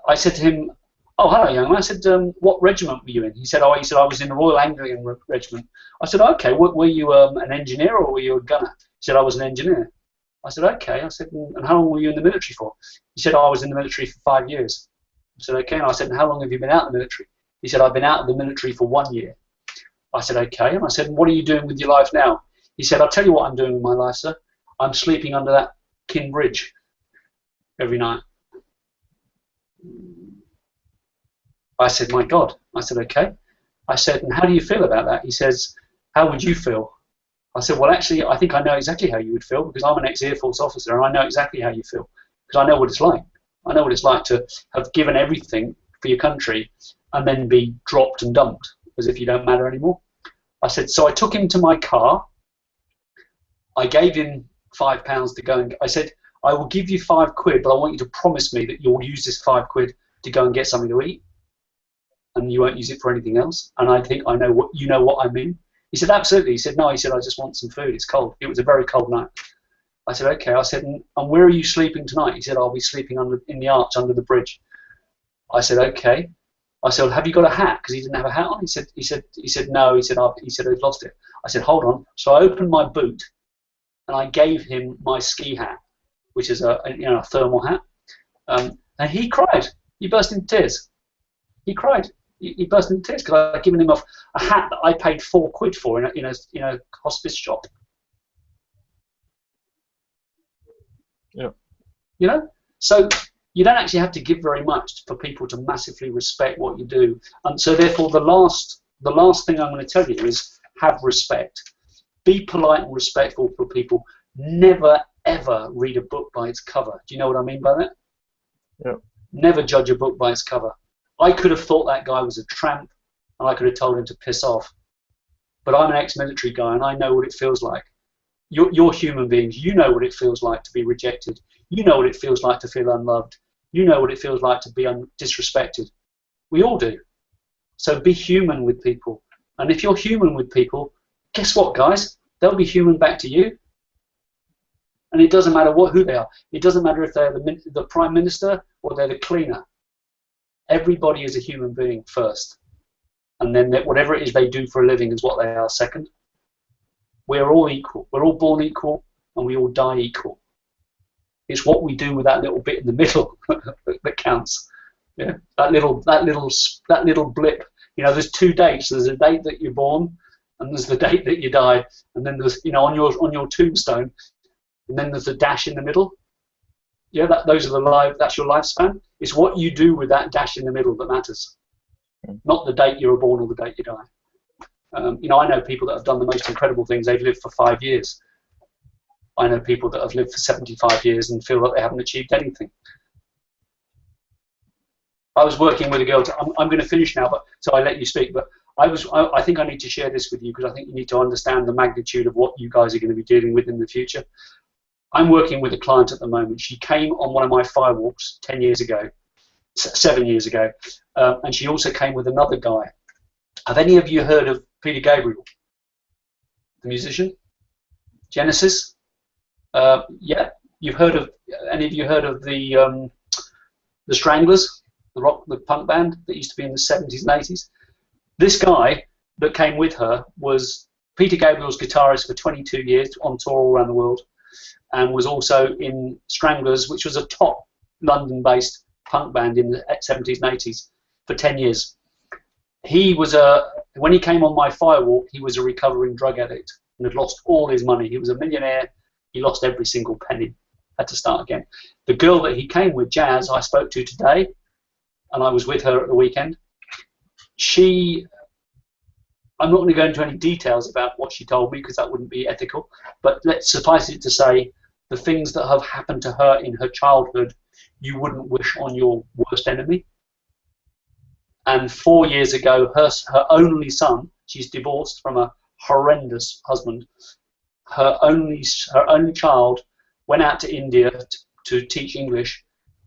I said to him, "Oh, hello, young man." I said, "What regiment were you in?" He said, "I was in the Royal Anglian Regiment." I said, "Okay, were you an engineer or were you a gunner?" He said, "I was an engineer." I said, "Okay." I said, "And how long were you in the military for?" He said, "I was in the military for 5 years." I said, "Okay." And I said, "And how long have you been out of the military?" He said, "I've been out of the military for 1 year." I said, "Okay." And I said, "What are you doing with your life now?" He said, "I'll tell you what I'm doing with my life, sir. I'm sleeping under that King Bridge every night." I said, "My God." I said, "Okay." I said, "And how do you feel about that?" He says, "How would you feel?" I said, "Well, actually, I think I know exactly how you would feel, because I'm an ex-Air Force officer, and I know exactly how you feel, because I know what it's like. I know what it's like to have given everything for your country and then be dropped and dumped as if you don't matter anymore." I said, so I took him to my car. I gave him £5 to go and I said, "I will give you £5, but I want you to promise me that you'll use this £5 to go and get something to eat, and you won't use it for anything else." And I think I know what I mean. He said, "Absolutely." He said, "No," he said, "I just want some food. It's cold." It was a very cold night. I said, "Okay." I said, "And where are you sleeping tonight?" He said, "I'll be sleeping in the arch under the bridge." I said, "Okay." I said, "Have you got a hat?" Because he didn't have a hat on. He said, "No." He said, "I've lost it." I said, "Hold on." So I opened my boot and I gave him my ski hat, which is a thermal hat. And he cried. He burst into tears. He cried. He burst into tears because I'd given him a hat that I paid £4 for in a hospice shop. Yeah. You know, so you don't actually have to give very much for people to massively respect what you do. And so therefore, the last thing I'm going to tell you is have respect. Be polite and respectful for people. Never ever read a book by its cover. Do you know what I mean by that? Yeah. Never judge a book by its cover. I could have thought that guy was a tramp, and I could have told him to piss off. But I'm an ex-military guy, and I know what it feels like. You're human beings. You know what it feels like to be rejected. You know what it feels like to feel unloved. You know what it feels like to be disrespected. We all do. So be human with people. And if you're human with people, guess what, guys? They'll be human back to you. And it doesn't matter who they are. It doesn't matter if they're the Prime Minister or they're the cleaner. Everybody is a human being first. And then whatever it is they do for a living is what they are second. We're all equal. We're all born equal, and we all die equal. It's what we do with that little bit in the middle that counts. Yeah, that little blip. You know, there's two dates. There's a date that you're born, and there's the date that you die. And then there's, you know, on your tombstone, and then there's a dash in the middle. Yeah, that's your lifespan. It's what you do with that dash in the middle that matters, not the date you were born or the date you die. You know, I know people that have done the most incredible things. They've lived for 5 years. I know people that have lived for 75 years and feel that they haven't achieved anything. I was working with a girl. I'm going to finish now, but so I let you speak. But I think I need to share this with you because I think you need to understand the magnitude of what you guys are going to be dealing with in the future. I'm working with a client at the moment. She came on one of my firewalks 7 years ago, and she also came with another guy. Have any of you heard of Peter Gabriel, the musician? Genesis? Yeah, you've heard of. Any of you heard of the Stranglers, the punk band that used to be in the 70s and 80s? This guy that came with her was Peter Gabriel's guitarist for 22 years on tour all around the world, and was also in Stranglers, which was a top London-based punk band in the 70s and 80s for 10 years. He was when he came on my firewalk, he was a recovering drug addict and had lost all his money. He was a millionaire. He lost every single penny. Had to start again. The girl that he came with, Jazz, I spoke to today, and I was with her at the weekend. I'm not going to go into any details about what she told me because that wouldn't be ethical, but let's suffice it to say the things that have happened to her in her childhood you wouldn't wish on your worst enemy. And 4 years ago, her only son, she's divorced from a horrendous husband, her only child went out to India to teach English,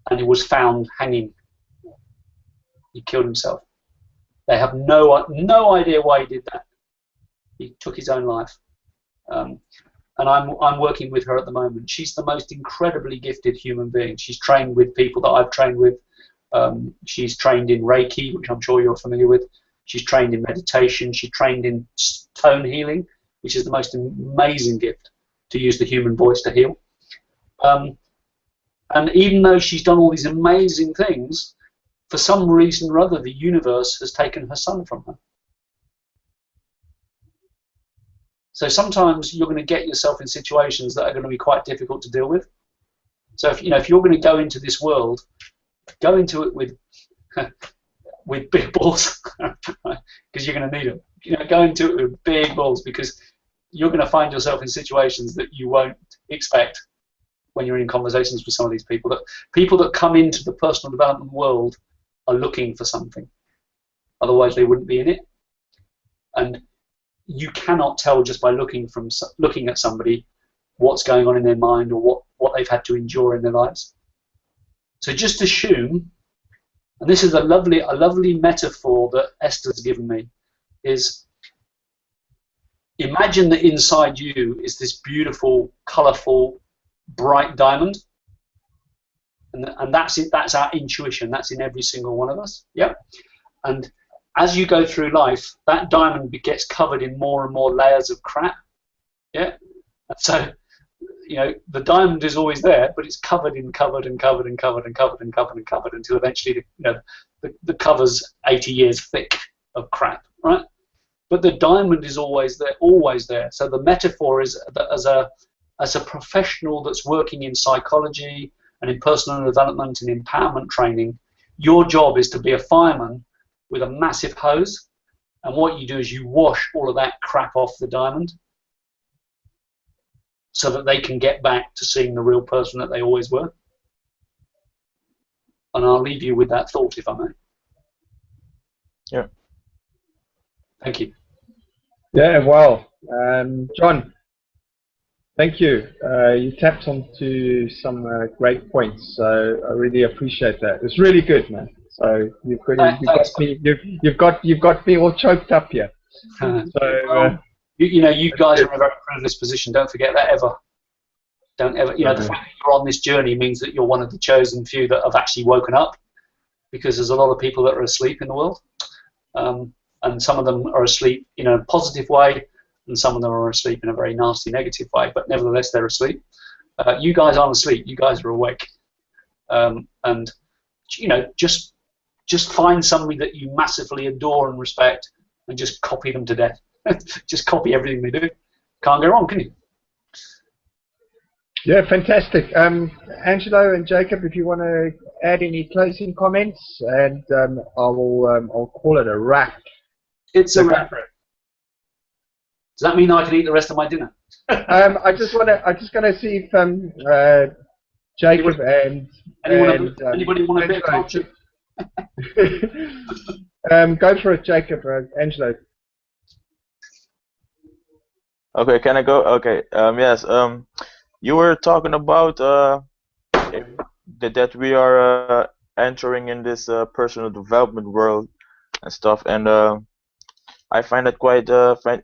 and he was found hanging. He killed himself. They have no idea why he did that. He took his own life. And I'm working with her at the moment. She's the most incredibly gifted human being. She's trained with people that I've trained with. She's trained in Reiki, which I'm sure you're familiar with. She's trained in meditation. She's trained in tone healing, which is the most amazing gift, to use the human voice to heal. And even though she's done all these amazing things, for some reason or other, the universe has taken her son from her. So sometimes you're going to get yourself in situations that are going to be quite difficult to deal with. So if you're going to go into this world, go into it with with big balls, because you're going to need them. Go into it with big balls, because you're going to find yourself in situations that you won't expect when you're in conversations with some of these people. That people that come into the personal development world are looking for something. Otherwise, they wouldn't be in it. And you cannot tell just by looking at somebody what's going on in their mind or what they've had to endure in their lives. So just assume, and this is a lovely metaphor that Esther's given me, is imagine that inside you is this beautiful, colourful, bright diamond, and that's it. That's our intuition. That's in every single one of us. Yeah. And as you go through life, that diamond gets covered in more and more layers of crap. Yeah. So, the diamond is always there, but it's covered until eventually, the cover's 80 years thick of crap, right? But the diamond is always there, always there. So the metaphor is that as a professional that's working in psychology and in personal development and empowerment training, your job is to be a fireman with a massive hose, and what you do is you wash all of that crap off the diamond so that they can get back to seeing the real person that they always were. And I'll leave you with that thought, if I may. Yeah. Thank you. Yeah, well, John, thank you. You tapped onto some great points, so I really appreciate that. It's really good, man. So you've got me all choked up here. So you guys are in a very privileged position. Don't forget that ever. Don't ever, you know, the fact that you're on this journey means that you're one of the chosen few that have actually woken up, because there's a lot of people that are asleep in the world, and some of them are asleep in a positive way, and some of them are asleep in a very nasty negative way, but nevertheless they're asleep. You guys aren't asleep, you guys are awake. And you know, just find somebody that you massively adore and respect and just copy them to death. Just copy everything they do. Can't go wrong, can you? Yeah, fantastic. Angelo and Jacob, if you want to add any closing comments, and I'll call it a wrap. It's a wrap. Does that mean I can eat the rest of my dinner? I just gonna see if Jacob anybody want a bit of culture? Go for it, Jacob. Angelo. Okay, can I go? Okay. Yes. You were talking about that we are entering in this personal development world and stuff, and I find that quite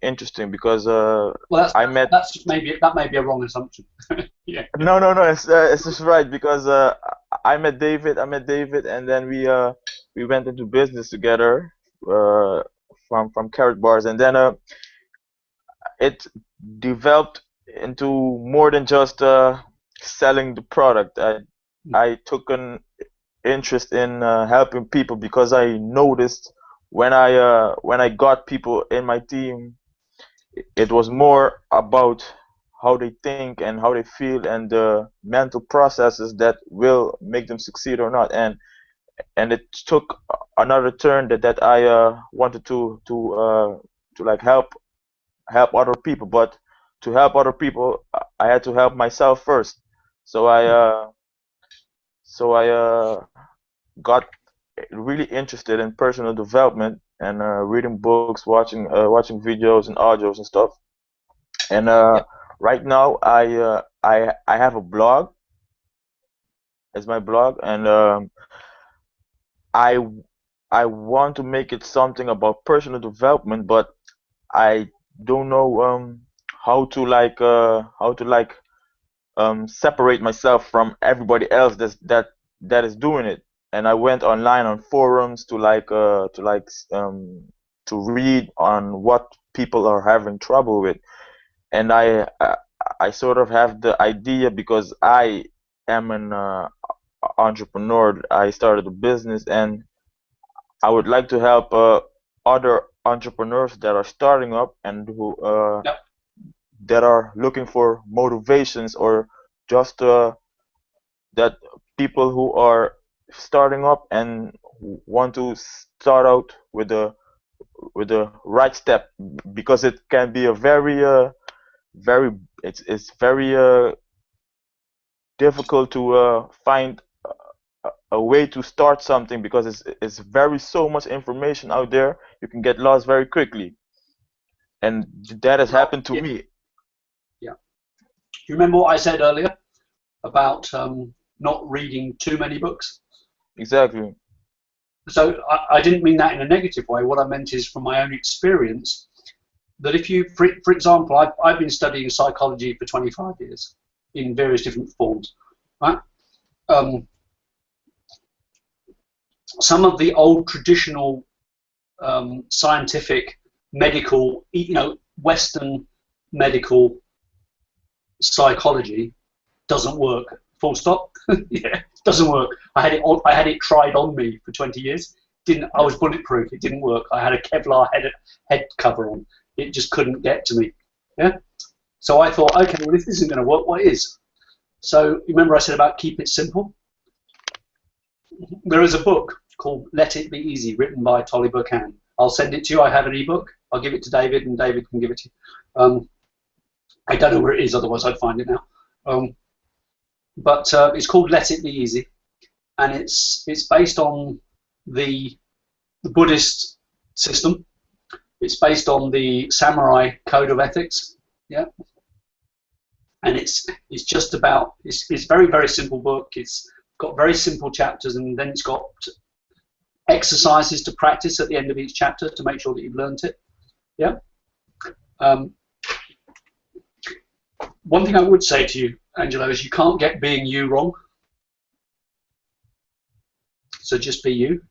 interesting, because I met. That may be a wrong assumption. Yeah. No, it's just right, because I met David, and then we went into business together from carrot bars, and then it developed into more than just selling the product. I took an interest in helping people, because I noticed when I got people in my team, it was more about how they think and how they feel, and the mental processes that will make them succeed or not. And it took another turn that I wanted to like help other people, but to help other people, I had to help myself first. So I got really interested in personal development, and reading books, watching videos and audios and stuff. And right now I have a blog. It's my blog, and I want to make it something about personal development, but I don't know how to separate myself from everybody else that is doing it. And I went online on forums to read on what people are having trouble with. And I sort of have the idea, because I am an entrepreneur. I started a business, and I would like to help other entrepreneurs that are starting up, and who that are looking for motivations, or just that people who are starting up and want to start out with the right step, because it can be a very it's very difficult to find a way to start something, because it's very so much information out there. You can get lost very quickly, and that has happened to me. Yeah. Do you remember what I said earlier about not reading too many books? Exactly. So I didn't mean that in a negative way. What I meant is, from my own experience, that if you, for example, I've been studying psychology for 25 years in various different forms, right? Some of the old traditional scientific medical, Western medical psychology doesn't work. Full stop. Yeah, doesn't work. I had it tried on me for 20 years. I was bulletproof. It didn't work. I had a Kevlar head cover on. It just couldn't get to me. Yeah. So I thought, okay, well, if this isn't going to work, what is? So remember I said about keep it simple? There is a book called Let It Be Easy, written by Tolly Burkan. I'll send it to you. I have an ebook. I'll give it to David, and David can give it to you. I don't know where it is, otherwise I'd find it now. But it's called Let It Be Easy, and it's based on the Buddhist system. It's based on the samurai code of ethics. Yeah. And it's just about, it's very, very simple book. It's got very simple chapters, and then it's got exercises to practice at the end of each chapter to make sure that you've learned it. Yeah. One thing I would say to you, Angelo, is you can't get being you wrong. So just be you.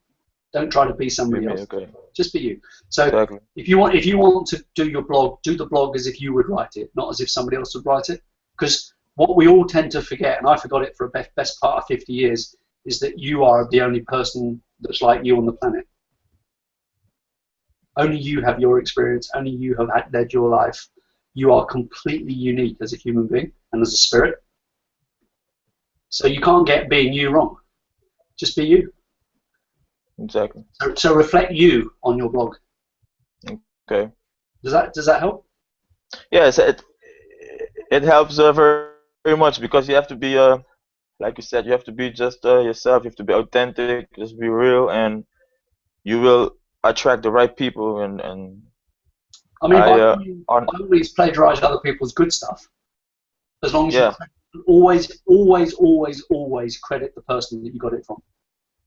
Don't try to be somebody else. Okay. Just be you. So Exactly. if you want to do your blog, do the blog as if you would write it, not as if somebody else would write it. Because what we all tend to forget, and I forgot it for a best part of 50 years, is that you are the only person that's like you on the planet. Only you have your experience. Only you have led your life. You are completely unique as a human being and as a spirit. So you can't get being you wrong. Just be you. Exactly. So reflect you on your blog. Okay. Does that help? Yes, it helps very, very much, because you have to be like you said, you have to be just yourself. You have to be authentic, just be real, and you will attract the right people. And I mean, by all means, plagiarize other people's good stuff. As long as you always credit the person that you got it from.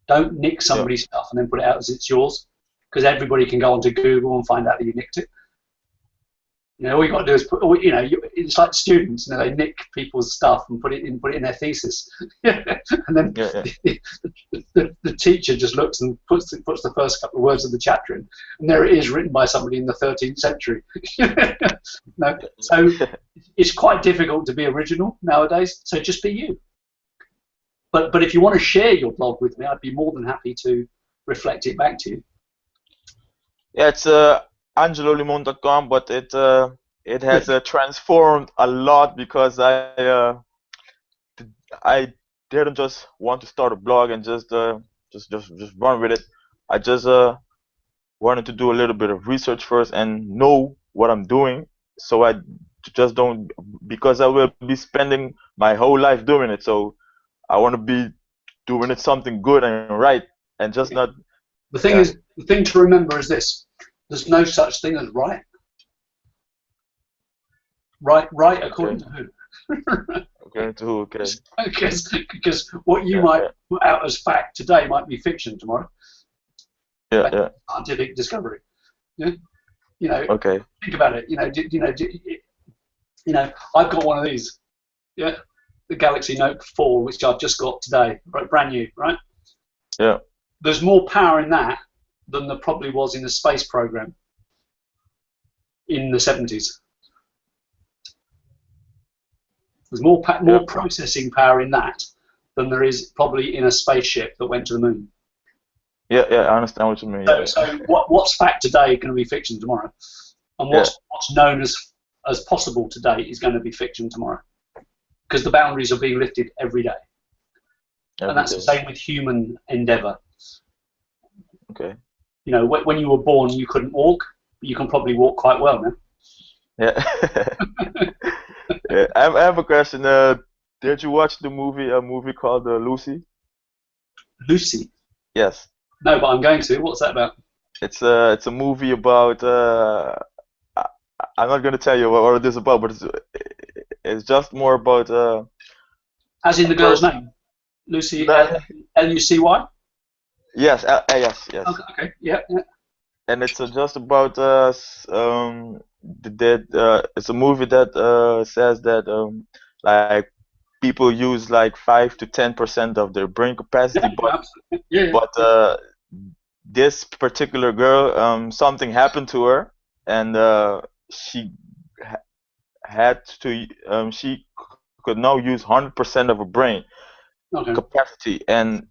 Don't nick somebody's stuff and then put it out as it's yours, because everybody can go onto Google and find out that you nicked it. All you got to do is put. It's like students. They nick people's stuff and put it in their thesis, and then the teacher just looks and puts the first couple of words of the chapter in, and there it is, written by somebody in the 13th century. So it's quite difficult to be original nowadays. So just be you. But if you want to share your blog with me, I'd be more than happy to reflect it back to you. Yeah, it's angelolimon.com, but it has transformed a lot, because I didn't just want to start a blog and just run with it. I just wanted to do a little bit of research first and know what I'm doing, so I just don't, because I will be spending my whole life doing it. So I want to be doing it something good and right, and just not. The thing to remember is this: there's no such thing as right. Right according to who? According to who? Okay. Because what you might put out as fact today might be fiction tomorrow. Yeah. Scientific discovery. Yeah. Okay. Think about it. I've got one of these. Yeah. The Galaxy Note 4, which I've just got today, right, brand new, right? Yeah. There's more power in that than there probably was in the space program in the 70s. There's more processing power in that than there is probably in a spaceship that went to the moon. Yeah, I understand what you mean. So what's fact today is going to be fiction tomorrow, and what's known as possible today is going to be fiction tomorrow, because the boundaries are being lifted every day. And that's the same with human endeavour. Okay. When you were born, you couldn't walk, but you can probably walk quite well now. Yeah. I have a question. Did you watch a movie called Lucy? Lucy? Yes. No, but I'm going to. What's that about? It's a movie about. I'm not going to tell you what it is about, but it's just more about. As in the girl's name, Lucy. Lucy? Yes. Yes. Okay. Yeah. And it's just about it's a movie that says that like people use like 5 to 10% of their brain capacity, but this particular girl, something happened to her, and she had to she could now use 100% of her brain capacity, and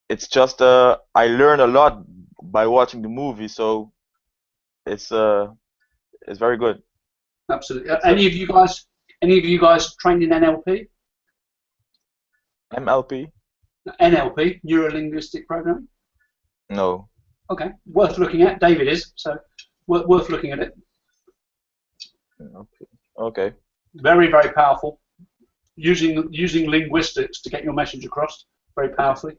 it's just I learned a lot by watching the movie, so it's very good. Absolutely. Any of you guys trained in NLP? MLP? NLP, Neuro Linguistic Programming? No. Okay, worth looking at. David is, so worth looking at it. Okay. Very, very powerful. Using linguistics to get your message across very powerfully.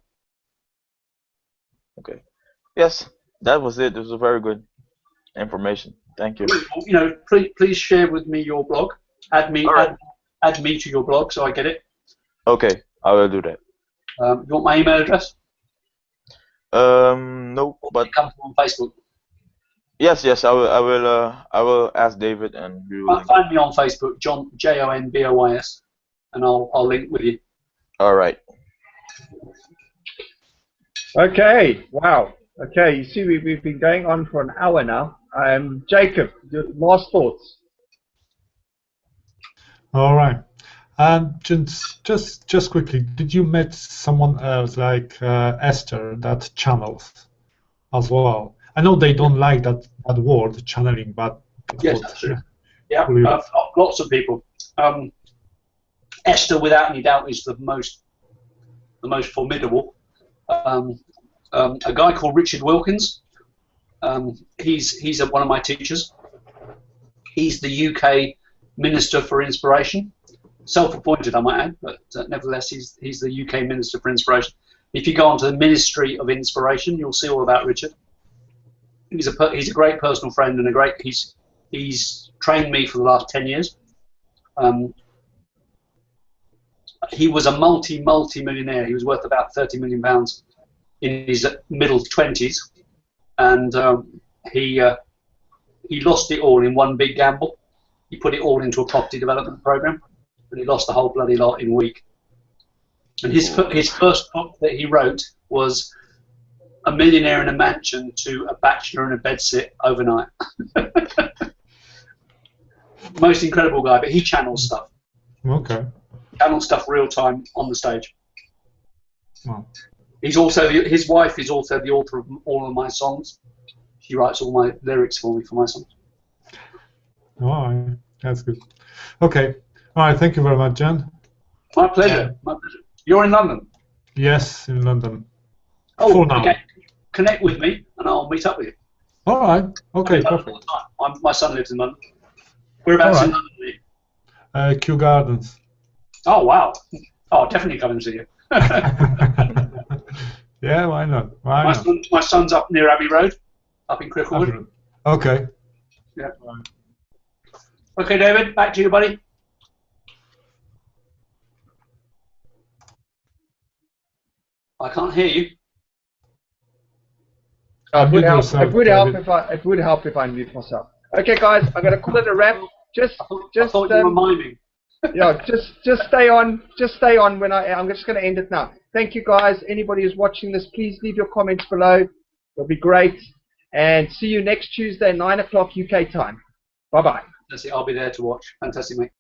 Okay. Yes, that was it. It was a very good information. Thank you. Please share with me your blog. Add me to your blog so I get it. Okay, I will do that. You want my email address? No, but it comes on Facebook. Yes, I will ask David, and we will find me on Facebook, John, JONBOYS. and I'll link with you. All right. Okay. Wow. Okay. You see, we've been going on for an hour now. Jacob, your last thoughts. All right. And just quickly, did you meet someone else like Esther that channels as well? I know they don't like that word channeling, but yes, that's true. Yeah, lots of people. Esther, without any doubt, is the most formidable. A guy called Richard Wilkins. He's one of my teachers. He's the UK Minister for Inspiration, self-appointed, I might add, but nevertheless, he's the UK Minister for Inspiration. If you go onto the Ministry of Inspiration, you'll see all about Richard. He's a great personal friend and he's trained me for the last 10 years. He was a multi-millionaire. He was worth about £30 million in his middle 20s, and he lost it all in one big gamble. He put it all into a property development program, and he lost the whole bloody lot in a week. And his first book that he wrote was A Millionaire in a Mansion to a Bachelor in a Bedsit Overnight. Most incredible guy, but he channels stuff. Okay. Channels stuff real time on the stage. Wow. His wife is also the author of all of my songs. She writes all my lyrics for me for my songs. Oh, that's good. Okay. All right. Thank you very much, Jan. My pleasure. My pleasure. You're in London? Yes, in London. Oh, for now. Okay. Connect with me, and I'll meet up with you. All right. Okay. All Perfect. the time. My son lives in London. Whereabouts in London are you? Kew Gardens. Oh wow. Oh, definitely come and see you. Yeah, why not? My son's up near Abbey Road, up in Cricklewood. Okay. Yeah. Okay, David, back to you, buddy. I can't hear you. It would help if I mute myself. Okay, guys, I'm going to call it a wrap. I thought you were miming. Yeah, just stay on. Just stay on when I'm just going to end it now. Thank you, guys. Anybody who's watching this, please leave your comments below. It'll be great. And see you next Tuesday, 9 o'clock UK time. Bye-bye. I'll be there to watch. Fantastic, mate.